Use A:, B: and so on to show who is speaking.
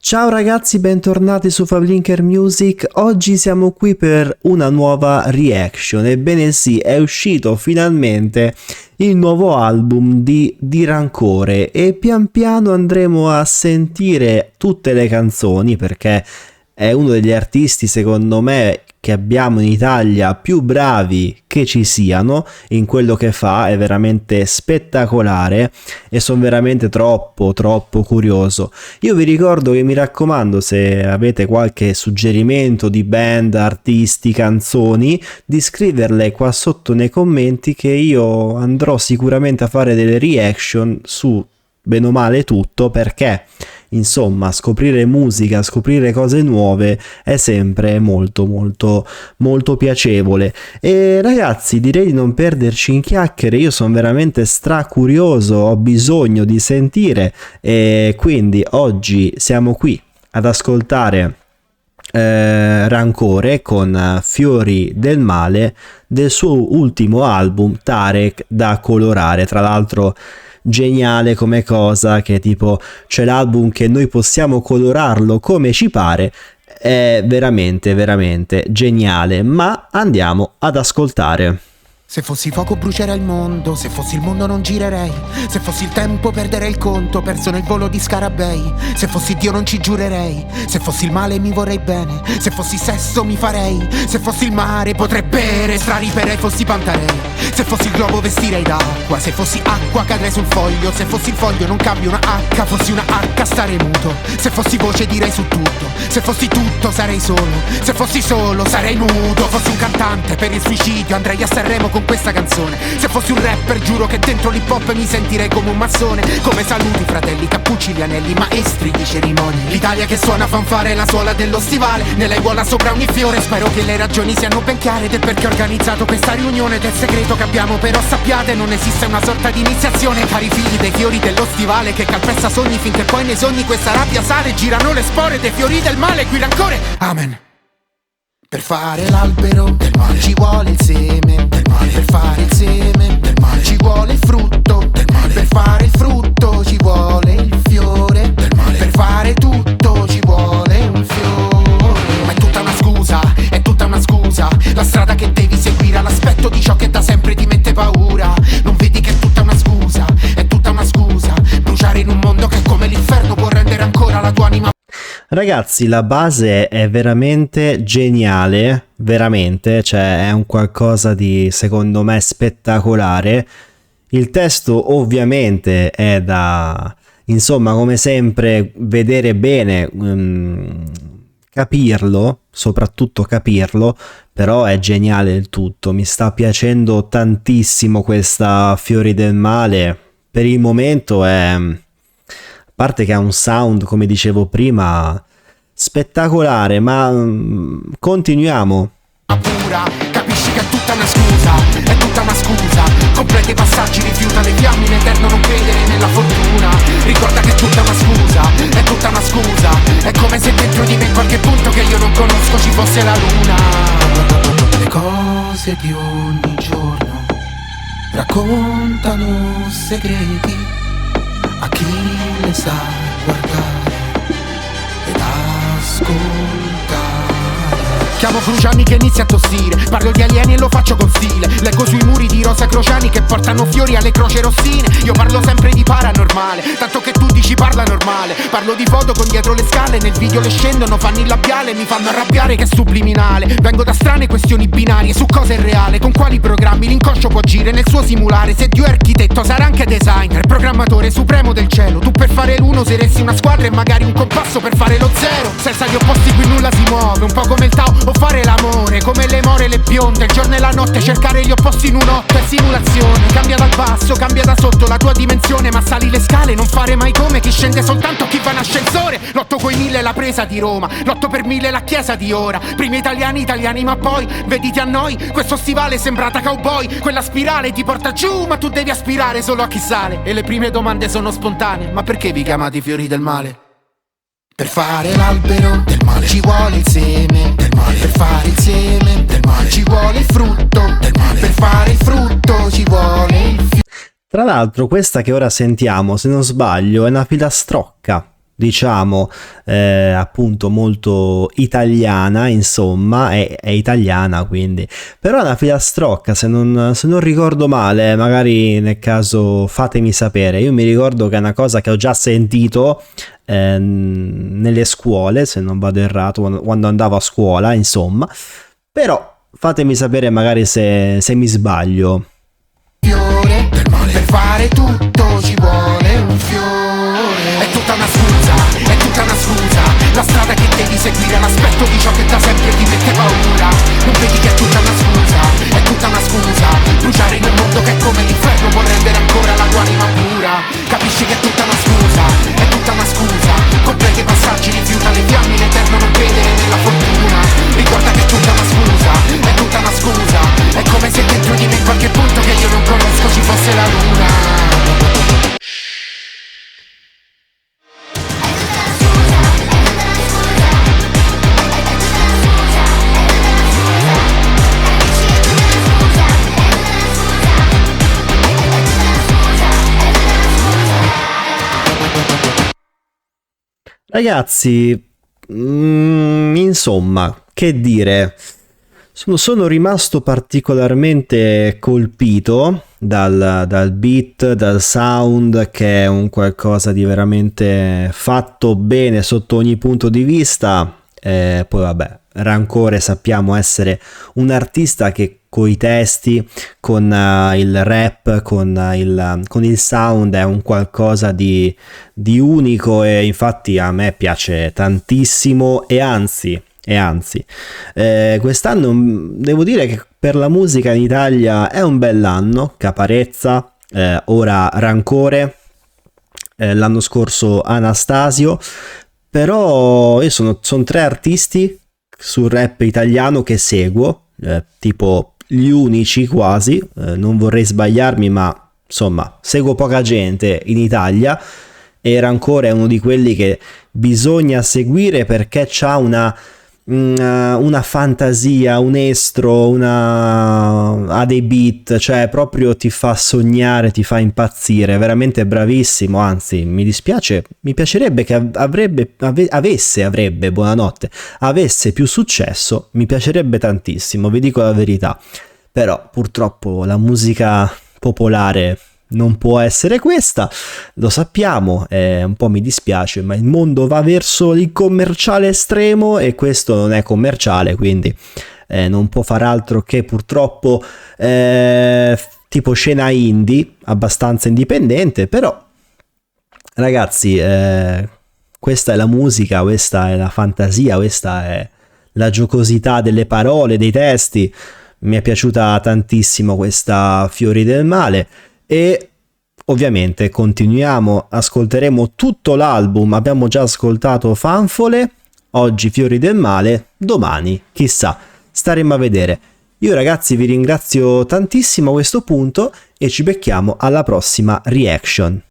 A: Ciao ragazzi, bentornati su Favlinker Music. Oggi siamo qui per una nuova reaction. Ebbene sì, è uscito finalmente il nuovo album di Rancore e pian piano andremo a sentire tutte le canzoni, perché è uno degli artisti, secondo me, che abbiamo in Italia più bravi che ci siano in quello che fa. È veramente spettacolare e sono veramente troppo curioso. Io vi ricordo che, mi raccomando, se avete qualche suggerimento di band, artisti, canzoni, di scriverle qua sotto nei commenti, che io andrò sicuramente a fare delle reaction su bene o male tutto, perché insomma scoprire musica, scoprire cose nuove è sempre molto piacevole. E ragazzi, direi di non perderci in chiacchiere, io sono veramente curioso, ho bisogno di sentire, e quindi oggi siamo qui ad ascoltare Rancore con Fiori del Male, del suo ultimo album Tarek da colorare. Tra l'altro geniale come cosa, che tipo c'è l'album che noi possiamo colorarlo come ci pare. È veramente geniale, ma andiamo ad ascoltare.
B: Se fossi fuoco brucerei il mondo, se fossi il mondo non girerei, se fossi il tempo perderei il conto, perso nel volo di scarabei, se fossi Dio non ci giurerei, se fossi il male mi vorrei bene, se fossi sesso mi farei, se fossi il mare potrei bere, strariperei fossi Pantarei, se fossi il globo vestirei d'acqua, se fossi acqua cadrei sul foglio, se fossi il foglio non cambio una H, fossi una H starei muto, se fossi voce direi su tutto, se fossi tutto sarei solo, se fossi solo sarei nudo, fossi un cantante per il suicidio andrei a Sanremo con questa canzone, se fossi un rapper giuro che dentro l'hip hop mi sentirei come un massone, come saluti fratelli, cappucci, gli anelli, maestri di cerimonie, l'Italia che suona fanfare la suola dello stivale, nella iguala sopra ogni fiore, spero che le ragioni siano ben chiare del perché ho organizzato questa riunione, del segreto che abbiamo però sappiate non esiste una sorta di iniziazione, cari figli dei fiori dello stivale che calpesta sogni finché poi nei sogni questa rabbia sale, girano le spore dei fiori del male, qui Rancore, amen. Per fare l'albero del male ci vuole il seme del male, per fare il seme del male ci vuole il frutto del male, per fare il frutto ci vuole il fiore del male, per fare tutto ci vuole un fiore. Ma è tutta una scusa, è tutta una scusa, la strada che devi seguire all'aspetto di ciò che da sempre ti mette paura. Non vedi che è tutta una scusa, è tutta una scusa, bruciare in un mondo che come l'inferno può rendere ancora la tua anima.
A: Ragazzi, la base è veramente geniale, veramente, cioè è un qualcosa di, secondo me, spettacolare. Il testo ovviamente è da, insomma, come sempre, vedere bene, capirlo, soprattutto capirlo, però è geniale il tutto. Mi sta piacendo tantissimo questa Fiori del Male. Per il momento è... A parte che ha un sound, come dicevo prima, spettacolare, ma continuiamo.
B: Pura, capisci che è tutta una scusa, è tutta una scusa, completa i passaggi, rifiuta le fiamme in eterno, non credere nella fortuna, ricorda che è tutta una scusa, è tutta una scusa, è come se dentro di me in qualche punto che io non conosco ci fosse la luna. Le cose di ogni giorno raccontano segreti a chi le sa guardare ed ascoltare. Chiamo Cruciani che inizia a tossire, parlo di alieni e lo faccio con stile, leggo sui muri di rosa crociani che portano fiori alle croce rossine. Io parlo sempre di paranormale, tanto che tu dici parla normale, parlo di foto con dietro le scale, nel video le scendono, fanno il labiale, mi fanno arrabbiare che è subliminale. Vengo da strane questioni binarie, su cosa è reale, con quali programmi l'inconscio può agire nel suo simulare. Se Dio è architetto sarà anche designer, programmatore supremo del cielo, tu per fare l'uno useresti una squadra e magari un compasso per fare lo zero. Senza gli opposti qui nulla si muove, un po' come il Tao o fare l'amore, come le more e le bionde, il giorno e la notte, cercare gli opposti in un'otto è simulazione. Cambia dal basso, cambia da sotto la tua dimensione, ma sali le scale, non fare mai come chi scende soltanto chi fa in ascensore. L'otto coi 1000 la presa di Roma, l'8 per 1000 la chiesa di ora. Prima italiani, ma poi vediti a noi, questo stivale sembrata cowboy, quella spirale ti porta giù, ma tu devi aspirare solo a chi sale. E le prime domande sono spontanee, ma perché vi chiamate Fiori del Male? Per fare l'albero del male ci vuole il seme del male, per fare il seme del male ci vuole il frutto del male, per fare il frutto ci vuole il
A: Tra l'altro questa che ora sentiamo, se non sbaglio, è una filastrocca, diciamo appunto molto italiana, insomma è italiana, quindi però è una filastrocca, se non ricordo male, magari nel caso fatemi sapere. Io mi ricordo che è una cosa che ho già sentito nelle scuole, se non vado errato, quando andavo a scuola, insomma, però fatemi sapere magari se mi sbaglio.
B: Fiore del male. Per fare tutto ci vuole un fiore. È tutta una scusa, è tutta una scusa. La strada che devi seguire è l'aspetto di ciò che da sempre ti mette paura. Non vedi che è tutta una scusa, è tutta una scusa. Bruciare in un mondo che è come l'inferno vuol rendere ancora la tua anima pura. Capisci che è tutta una scusa, è tutta una scusa. Completi i passaggi, rifiuta le fiamme, l'eterno non credere nella fortuna. Ricorda che è tutta una scusa, è tutta una scusa. È come se dentro di me in qualche punto che io non conosco ci fosse la luna.
A: Ragazzi, insomma, che dire, sono rimasto particolarmente colpito dal beat, dal sound, che è un qualcosa di veramente fatto bene sotto ogni punto di vista. Poi vabbè, Rancore sappiamo essere un artista che coi testi, con il rap, con il sound è un qualcosa di unico, e infatti a me piace tantissimo. E anzi, quest'anno devo dire che per la musica in Italia è un bell'anno. Caparezza, ora Rancore, l'anno scorso Anastasio. Però io sono 3 artisti sul rap italiano che seguo, tipo gli unici quasi, non vorrei sbagliarmi, ma insomma seguo poca gente in Italia, e Rancore è uno di quelli che bisogna seguire perché c'ha una fantasia, un estro, ha dei beat, cioè proprio ti fa sognare, ti fa impazzire, è veramente bravissimo. Anzi, mi dispiace, mi piacerebbe che avesse più successo, mi piacerebbe tantissimo, vi dico la verità. Però purtroppo la musica popolare non può essere questa, lo sappiamo, un po' mi dispiace, ma il mondo va verso il commerciale estremo e questo non è commerciale, quindi non può far altro che purtroppo tipo scena indie, abbastanza indipendente. Però ragazzi, questa è la musica, questa è la fantasia, questa è la giocosità delle parole, dei testi. Mi è piaciuta tantissimo questa Fiori del Male. E ovviamente ascolteremo tutto l'album. Abbiamo già ascoltato Fanfole, oggi Fiori del Male, domani chissà, staremo a vedere. Io ragazzi vi ringrazio tantissimo a questo punto e ci becchiamo alla prossima reaction.